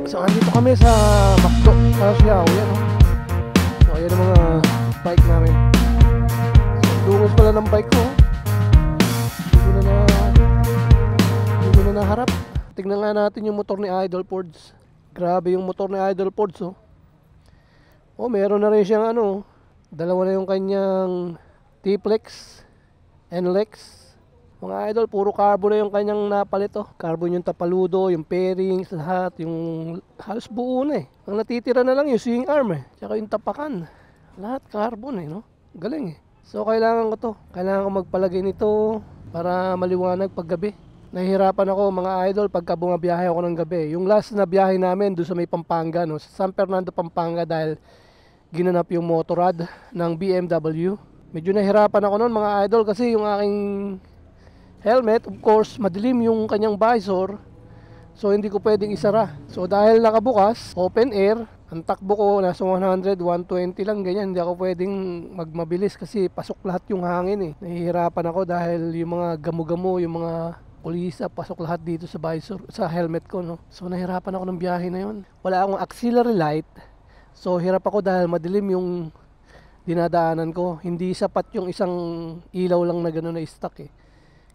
So andito kami sa McDo, Kalasyaw, yan o. So ayan ang mga bike namin. So dungos pala ng bike ko. Hindi ko na naharap. Tignan nga natin yung motor ni Idol Fords. Grabe yung motor ni Idol Fords oh. Oh, meron na rin siyang ano, dalawa na yung kanyang T-Flex, N-Lex. Mga idol, puro carbon na yung kanyang napalit oh. Carbon yung tapaludo, yung fairings, lahat, yung halos buo na eh. Ang natitira na lang yung swing arm eh, tsaka yung tapakan. Lahat carbon eh, no? Galing eh. So kailangan ko to, kailangan ko magpalagay nito para maliwanag pag gabi. Nahihirapan ako mga idol pagka bumabiyahe ako ng gabi. Yung last na biyahe namin doon sa may Pampanga, no? Sa San Fernando, Pampanga, dahil ginanap yung motorrad ng BMW. Medyo nahirapan ako noon mga idol kasi yung aking helmet, of course, madilim yung kanyang visor. So hindi ko pwedeng isara. So dahil nakabukas, open air, ang takbo ko nasa 100, 120 lang ganyan. Hindi ako pwedeng magmabilis kasi pasok lahat yung hangin eh. Nahihirapan ako dahil yung mga gamo-gamo, yung mga pulisa, pasok lahat dito sa visor, sa helmet ko, no. So nahirapan ako ng biyahe na yun. Wala akong auxiliary light. So hirap ako dahil madilim yung dinadaanan ko. Hindi sapat yung isang ilaw lang na gano'n na stock eh.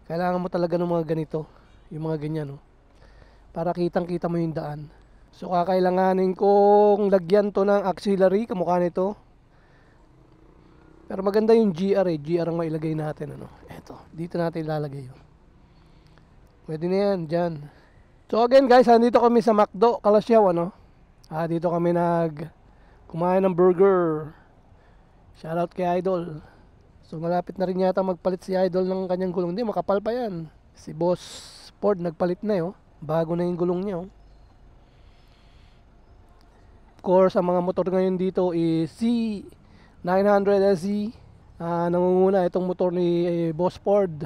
Kailangan mo talaga ng mga ganito, yung mga ganyan, no? Para kitang-kita mo yung daan. So kakailanganin kong lagyan to ng auxiliary, kamukha nito. Pero maganda yung GR eh, GR ang mailagay natin, ano. Eto, dito natin ilalagay yun. Pwede na yan, dyan. So again guys, nandito kami sa McDo, Kalasyaw, ano. Dito kami kumain ng burger. Shoutout kay Idol. So malapit na rin yata magpalit si Idol ng kanyang gulong. Hindi, makapal pa yan. Si Boss Ford nagpalit na yun. Bago na yung gulong niya. Of course, ang mga motor ngayon dito is C900 SE. Nangunguna itong motor ni Boss Ford.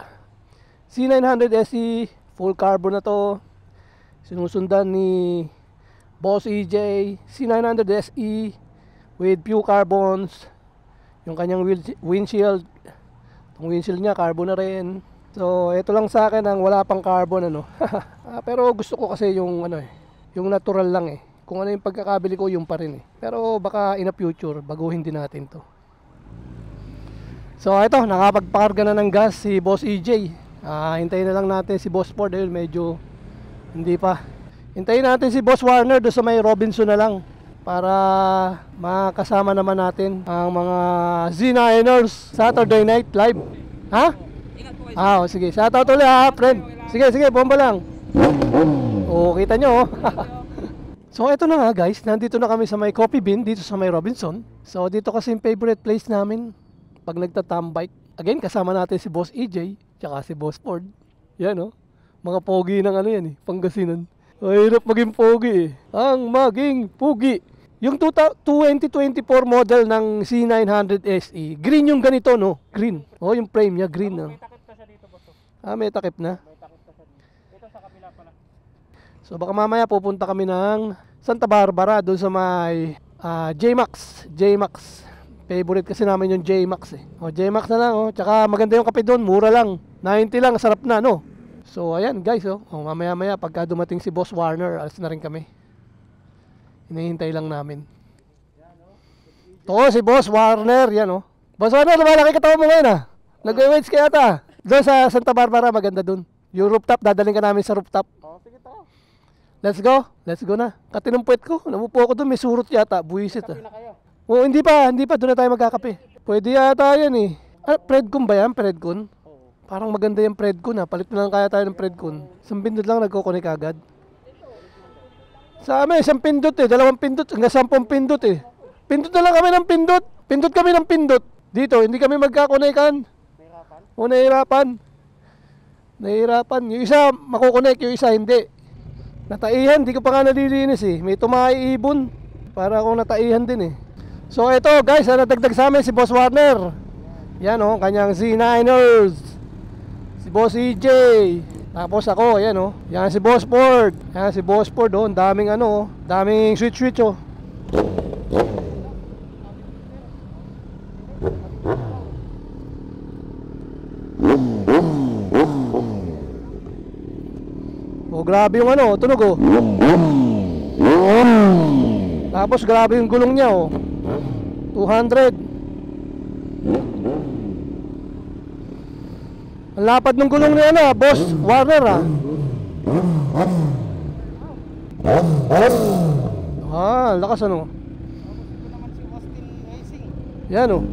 C900 SE, full carbon na to. Sinusundan ni Boss EJ. C900 SE with pure carbons. Yung kanyang windshield. Yung windshield niya, carbon na rin. So, ito lang sa akin ang wala pang carbon, ano. Pero gusto ko kasi yung ano eh, yung natural lang eh. Kung ano yung pagkakabili ko, yung pa rin eh. Pero baka in a future, baguhin din natin to. So, ito, nakapagpakarga na ng gas si Boss EJ. Hintayin na lang natin si Boss Ford. Ayun, medyo hindi pa. Hintayin natin si Boss Warner doon sa may Robinson na lang, para makasama naman natin ang mga Z9ers Saturday Night Live. Ha? Sige. Shoutout ulit ha, friend. Sige, bomba lang. Kita nyo. So ito na nga guys, nandito na kami sa may Coffee Bean, dito sa may Robinson. So dito kasi yung favorite place namin pag nagtatambike. Again, kasama natin si Boss EJ, tsaka si Boss Ford. Yan oh, mga pogi ng ano yan eh, Pangasinan. Hirap maging pogi eh. Ang maging pogi. Yung 2024 model ng C900 SE, green yung ganito, no? Green. Yung frame niya, green. May takip na siya dito, boss. May takip na? May takip na siya dito. Dito sa kabila pala. So baka mamaya pupunta kami ng Santa Barbara, doon sa may J-Max. Favorite kasi namin yung J-Max eh. J-Max na lang, Tsaka maganda yung kape doon, mura lang. 90 lang, sarap na, no? So ayan guys, mamaya-maya pagka dumating si Boss Warner, alas na rin kami. Hinihintay lang namin. Si Boss Warner, yan oh. Boss Warner, lumalaki katawa mo ngayon ah. Nag-weights ka yata. Doon sa Santa Barbara, maganda doon. Yung rooftop, dadaling ka namin sa rooftop. Sige to. Let's go na. Katinong puwet ko, namupo ako doon, may surot yata, buwisit ah. Hindi pa, doon na tayo magkakape. Pwede yata yan eh. Predcon ba yan? Predcon? Parang maganda yung Predcon ha. Palit na lang kaya tayo ng Predcon. Isang pindot lang nagko-connect agad. Sa amin, isang pindot eh. Dalawang pindot. Hanggang 10 pindot eh. Pindot na lang kami ng pindot. Pindot kami ng pindot. Dito, hindi kami magkakonekan. O nahihirapan. Nahihirapan. Yung isa makukonek, yung isa hindi. Nataihan, hindi ko pa nga nalilinis eh. May tumaiibon. Para akong nataihan din eh. So ito guys, nadagdag sa amin si Boss Warner. Yan o, kanyang Z9ers. Si Boss EJ. Tapos ako, yan o. Yan si Boss Ford. Yan si Boss Ford o. Daming ano o. Daming switch o. Oh, grabe yung ano, tunog oh. Tapos grabe yung gulong niya oh. 200. Ang lapad ng gulong niya na, Boss Warner ah. Ah, lakas ano. Yan oh.